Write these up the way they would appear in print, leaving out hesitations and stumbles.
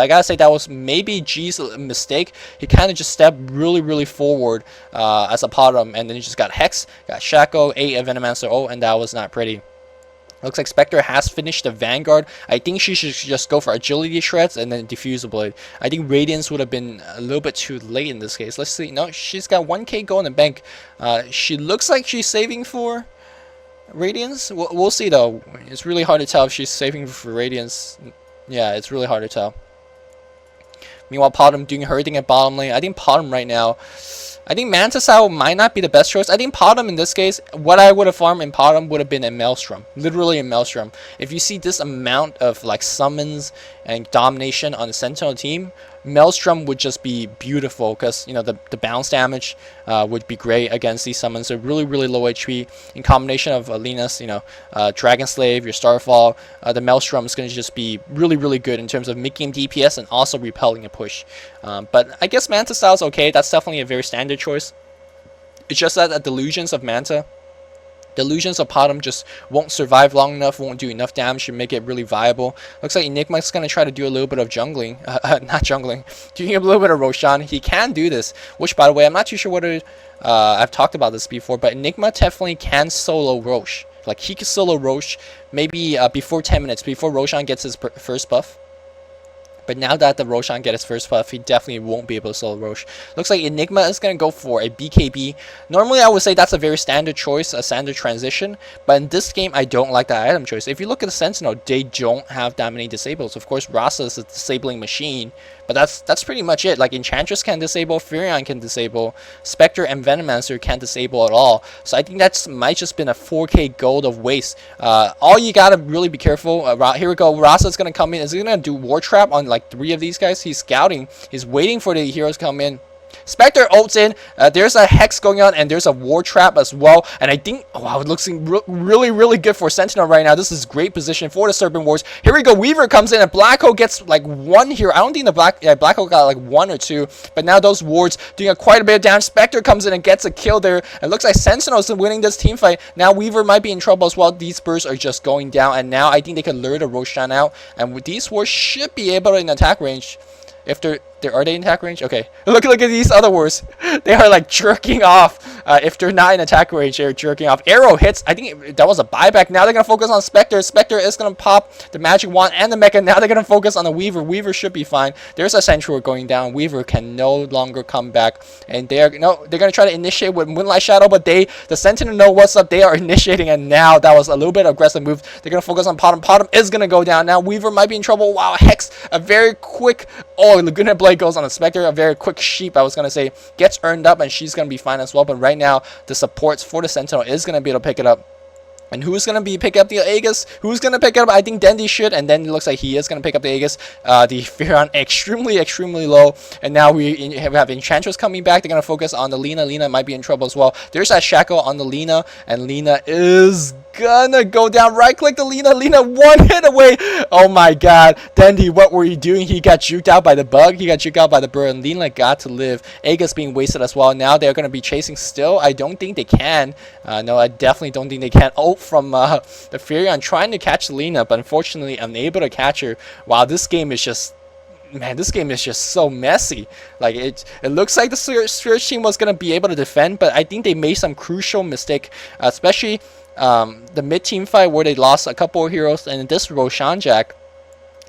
I gotta say that was maybe G's mistake. He kind of just stepped really forward as a bottom, and then he just got Hex, got Shaco, 8 Venomancer, oh, and that was not pretty. Looks like Spectre has finished the Vanguard. I think she should just go for Agility Shreds and then Diffusal Blade. I think Radiance would have been a little bit too late in this case. Let's see. No, she's got 1k gold in the bank. She looks like she's saving for Radiance. We'll see though. It's really hard to tell if she's saving for Radiance. Yeah, it's really hard to tell. Meanwhile, Potom doing her thing at bottom lane. I think Potom right now, I think Manta Sao might not be the best choice. I think Potom in this case, what I would have farmed in Potom would have been a Maelstrom. Literally a Maelstrom. If you see this amount of like summons and domination on the Sentinel team, Maelstrom would just be beautiful because, you know, the bounce damage would be great against these summons. They're really low HP. In combination of Alina's, you know, Dragon Slave, your Starfall, the Maelstrom is going to just be really good in terms of making DPS and also repelling a push. But I guess Manta Style is okay. That's definitely a very standard choice. It's just that the Delusions of Manta, Delusions of Potom just won't survive long enough, won't do enough damage to make it really viable. Looks like Enigma's going to try to do a little bit of jungling. Not jungling. Doing a little bit of Roshan. He can do this. Which, by the way, I'm not too sure whether I've talked about this before, but Enigma definitely can solo Rosh. Like, he can solo Rosh maybe before 10 minutes, before Roshan gets his first buff. But now that the Roshan gets his first buff, he definitely won't be able to solo Rosh. Looks like Enigma is going to go for a BKB. Normally, I would say that's a very standard choice, a standard transition. But in this game, I don't like that item choice. If you look at the Sentinel, they don't have that many disables. Of course, Rasa is a disabling machine. But that's pretty much it. Like, Enchantress can disable, Furion can disable, Spectre and Venomancer can't disable at all. So I think that's might just been a 4k gold of waste. All you gotta really be careful. Here we go. Rasa's gonna come in. Is he gonna do War Trap on like 3 of these guys? He's scouting. He's waiting for the heroes to come in. Spectre ults in. There's a Hex going on, and there's a War Trap as well. And I think, wow, it looks really good for Sentinel right now. This is great position for the Serpent Wars. Here we go. Weaver comes in, and Black Hole gets like 1 here. I don't think the Black Hole got like 1 or 2, but now those wards doing quite a bit of damage. Spectre comes in and gets a kill there. It looks like Sentinel is winning this team fight. Now Weaver might be in trouble as well. These bursts are just going down, and now I think they can lure the Roshan out, and with these wards should be able to in attack range. If are they in attack range? Okay. Look at these other wars. They are like jerking off. If they're not in attack range, they're jerking off. Arrow hits. I think that was a buyback. Now they're gonna focus on Spectre. Spectre is gonna pop the magic wand and the mecha. Now they're gonna focus on the Weaver. Weaver should be fine. There's a Sentry going down. Weaver can no longer come back. And they're gonna try to initiate with Moonlight Shadow, but the Sentinel know what's up. They are initiating, and now that was a little bit aggressive move. They're gonna focus on Potom. Potom is gonna go down. Now Weaver might be in trouble. Wow, Hex, a very quick Laguna Blade goes on a Spectre, a very quick sheep, I was going to say, gets earned up, and she's going to be fine as well. But right now, the supports for the Sentinel is going to be able to pick it up. And who's going to be pick up the Aegis? Who's going to pick it up? I think Dendi should, and then it looks like he is going to pick up the Aegis. The Furion extremely low. And now we have Enchantress coming back. They're going to focus on the Lina. Lina might be in trouble as well. There's that Shackle on the Lina, and Lina is gonna go down. Right click the Lina. Lina 1 hit away. Oh my god. Dendi, what were you doing? He got juked out by the bug. He got juked out by the bird, and Lina got to live. Aegis being wasted as well. Now they're going to be chasing still. I don't think they can. No, I definitely don't think they can. Oh, from the Furion trying to catch Lina, but unfortunately unable to catch her. Wow, this game is just, man, this game is just so messy. Like, it looks like the Scourge team was going to be able to defend, but I think they made some crucial mistake, especially the mid-team fight where they lost a couple of heroes, and this Roshan Jack,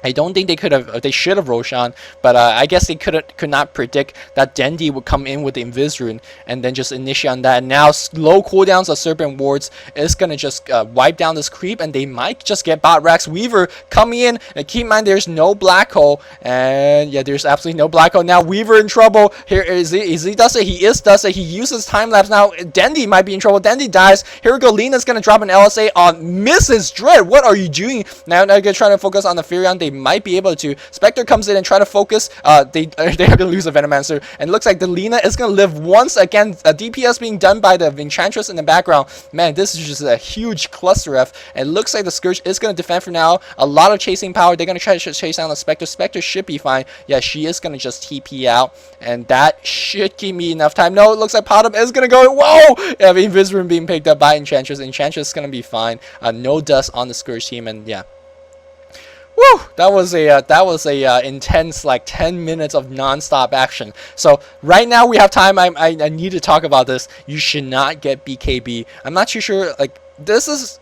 I don't think they should have Roshan, but I guess they could not predict that Dendi would come in with the Invis Rune and then just initiate on that. And now low cooldowns of Serpent Wards is gonna just wipe down this creep, and they might just get bot racks. Weaver coming in, and keep in mind there's no Black Hole, and yeah, there's absolutely no Black Hole. Now Weaver in trouble. Here is he does it. He does it. He uses time lapse. Now Dendi might be in trouble. Dendi dies. Here we go. Lina's gonna drop an LSA on Mrs. Dread. What are you doing? Now they're gonna try to focus on the Furion. They might be able to. Spectre comes in and try to focus. They are going to lose a Venomancer, and it looks like the Lina is going to live once again. A DPS being done by the Enchantress in the background. Man, this is just a huge cluster F. It looks like the Scourge is going to defend for now. A lot of chasing power. They're going to try to chase down the Spectre. Spectre should be fine. Yeah, she is going to just TP out, and that should give me enough time. No, it looks like Potom is going to go. Whoa! Yeah, Invis Rune being picked up by Enchantress. Enchantress is going to be fine. No dust on the Scourge team, and yeah. Woo! That was a intense like 10 minutes of non-stop action. So right now we have time. I need to talk about this. You should not get BKB. I'm not too sure. Like this is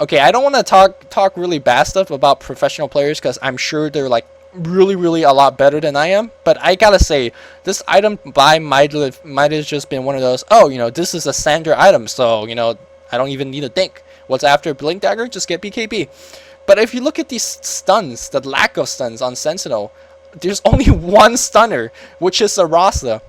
okay. I don't want to talk really bad stuff about professional players because I'm sure they're like really a lot better than I am. But I gotta say this item buy might have just been one of those. Oh, you know, this is a standard item, so you know I don't even need to think. What's after Blink Dagger? Just get BKB. But if you look at these stuns, the lack of stuns on Sentinel, there's only one stunner, which is Arasa.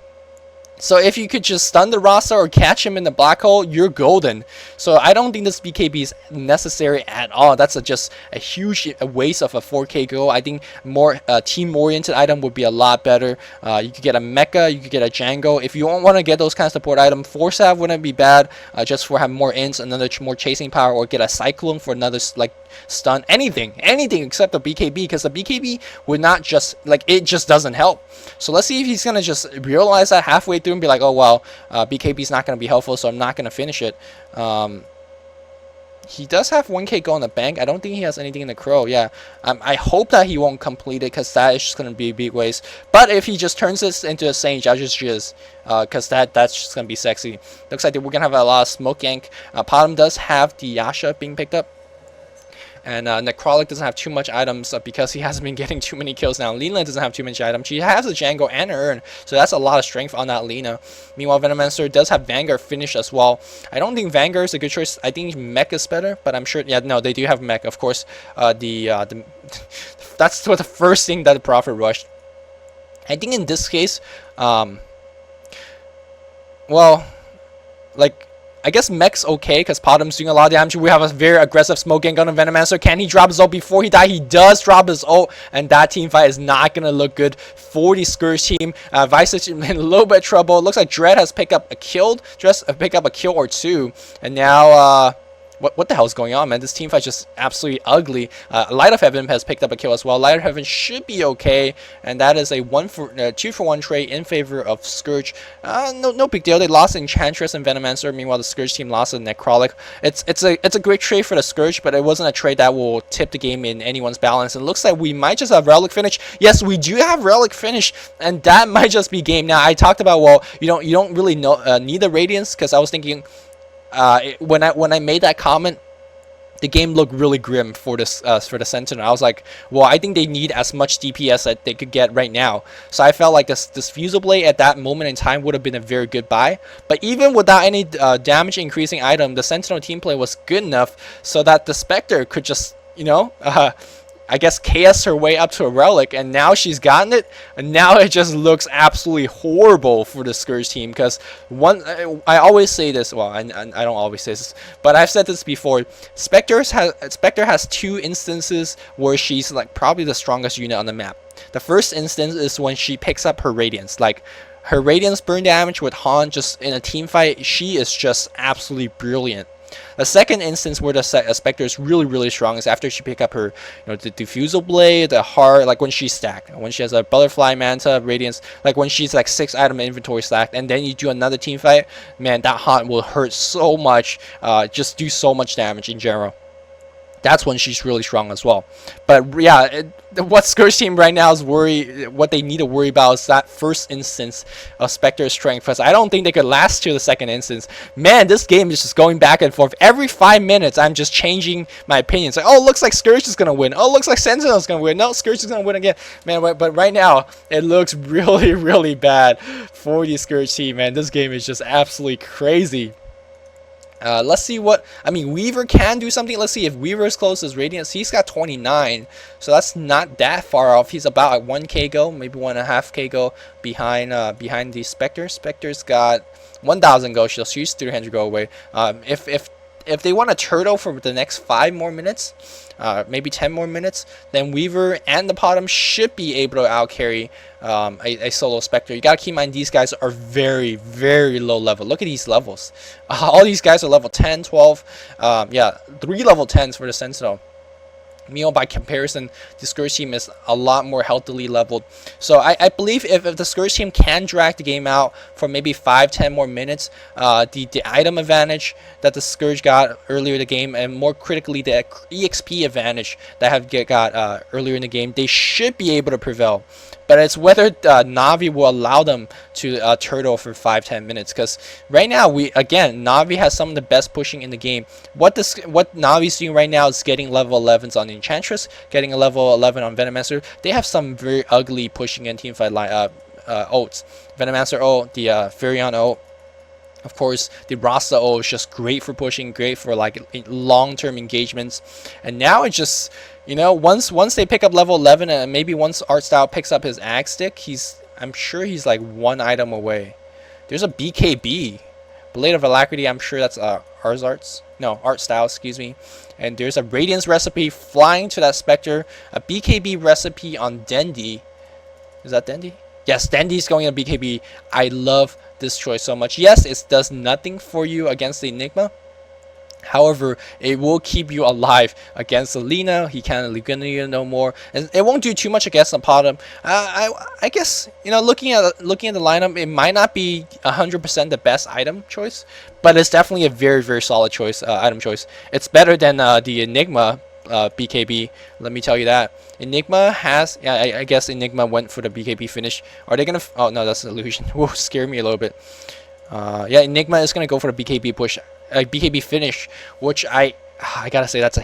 So if you could just stun the Rasa or catch him in the black hole, you're golden. So I don't think this BKB is necessary at all. That's just a huge waste of a 4K go. I think more team-oriented item would be a lot better. You could get a Mecha, you could get a Django. If you don't want to get those kind of support item, Force Staff wouldn't be bad, just for having more ints, another more chasing power, or get a Cyclone for another like stun. Anything except the BKB, because the BKB would not just like it just doesn't help. So let's see if he's gonna just realize that halfway through and be like, oh well, BKB is not gonna be helpful, so I'm not gonna finish it. He does have 1K go in the bank. I don't think he has anything in the Crow. Yeah, I hope that he won't complete it, because that is just gonna be a big waste. But if he just turns this into a Sage, I'll just jizz, because that's just gonna be sexy. Looks like we're gonna have a lot of smoke gank. Potom does have the Yasha being picked up. And Necrolic doesn't have too much items because he hasn't been getting too many kills now. Lina doesn't have too much items. She has a Django and an Urn, so that's a lot of strength on that Lina. Meanwhile, Venomancer does have Vanguard finish as well. I don't think Vanguard is a good choice. I think Mech is better, but I'm sure. Yeah, no, they do have Mech, of course. That's the first thing that the Prophet rushed. I think in this case, well, like, I guess Mech's okay because Potom's doing a lot of damage. We have a very aggressive smoke gank on a Venomancer. Can he drop his ult before he dies? He does drop his ult, and that team fight is not going to look good for the Scourge team. Vice is in a little bit of trouble. It looks like Dread has picked up a kill, or two, and now what the hell is going on, man? This team fight is just absolutely ugly. Light of Heaven has picked up a kill as well. Light of Heaven should be okay, and that is a 2-for-1 trade in favor of Scourge. No big deal. They lost Enchantress and Venomancer. Meanwhile, the Scourge team lost to Necrolic. It's a great trade for the Scourge, but it wasn't a trade that will tip the game in anyone's balance. And it looks like we might just have Relic finish. Yes, we do have Relic finish, and that might just be game. Now, I talked about, well, you don't really need the Radiance, because I was thinking, when I made that comment, the game looked really grim for this for the Sentinel. I was like, well, I think they need as much DPS that they could get right now. So I felt like this Fusel Blade at that moment in time would have been a very good buy. But even without any damage increasing item, the Sentinel team play was good enough so that the Spectre could just, you know, I guess chaos her way up to a Relic, and now she's gotten it, and now it just looks absolutely horrible for the Scourge team. Because I always say this, well, I don't always say this, but I've said this before. Spectre has two instances where she's like probably the strongest unit on the map. The first instance is when she picks up her Radiance, like her Radiance burn damage with Han just in a team fight. She is just absolutely brilliant. The second instance where the Spectre is really strong is after she pick up her, the Diffusal Blade, the Heart, like when she's stacked, when she has a Butterfly Manta, Radiance, like when she's like 6 item inventory stacked, and then you do another team fight, man, that Haunt will hurt so much, just do so much damage in general. That's when she's really strong as well. But yeah, what Scourge team right now is what they need to worry about is that first instance of Spectre's strength, because I don't think they could last to the second instance. Man, this game is just going back and forth. Every 5 minutes, I'm just changing my opinion. It's like, oh, looks like Scourge is going to win. Oh, looks like Sentinel is going to win. No, Scourge is going to win again. Man, but right now, it looks really bad for the Scourge team, man. This game is just absolutely crazy. Let's see what, I mean, Weaver can do something. Let's see if Weaver is close as Radiance. He's got 29, so that's not that far off. He's about at 1k go, maybe 1.5k go behind the Spectre. Spectre's got 1,000 go, so she's 300 go away. If they want a turtle for the next 5 more minutes, maybe 10 more minutes, then Weaver and the Potom should be able to outcarry a solo Spectre. You gotta keep in mind these guys are very low level. Look at these levels. All these guys are level 10, 12. Yeah, 3 level 10s for the Sentinel. By comparison, the Scourge team is a lot more healthily leveled. So I believe if the Scourge team can drag the game out for maybe 5-10 more minutes, the item advantage that the Scourge got earlier in the game, and more critically the EXP advantage that have got earlier in the game, they should be able to prevail. But it's whether Navi will allow them to turtle for 5-10 minutes. Because right now, Navi has some of the best pushing in the game. What Navi's doing right now is getting level 11s on the Enchantress, getting a level 11 on Venomancer. They have some very ugly pushing and teamfight ults. Venomancer ult, the Furion ult. Of course, the Rasta O is just great for pushing, great for like long-term engagements. And now it's just, once they pick up level 11, and maybe once Artstyle picks up his Axe Stick, I'm sure he's like one item away. There's a BKB, Blade of Alacrity. I'm sure that's Artstyle, excuse me. And there's a Radiance recipe flying to that Spectre, a BKB recipe on Dendi. Is that Dendi? Yes, Dendi's going to BKB. I love this choice so much. Yes, it does nothing for you against the Enigma. However, it will keep you alive against the Lina. He can't Luginio no more, and it won't do too much against the Potom. I guess looking at the lineup, it might not be 100% the best item choice, but it's definitely a very, very solid choice, item choice. It's better than the Enigma BKB. Let me tell you that. Enigma has, I guess Enigma went for the BKB finish. Are they gonna? Oh no, that's an illusion. Will scare me a little bit. Yeah, Enigma is gonna go for the BKB push, BKB finish, which I gotta say that's a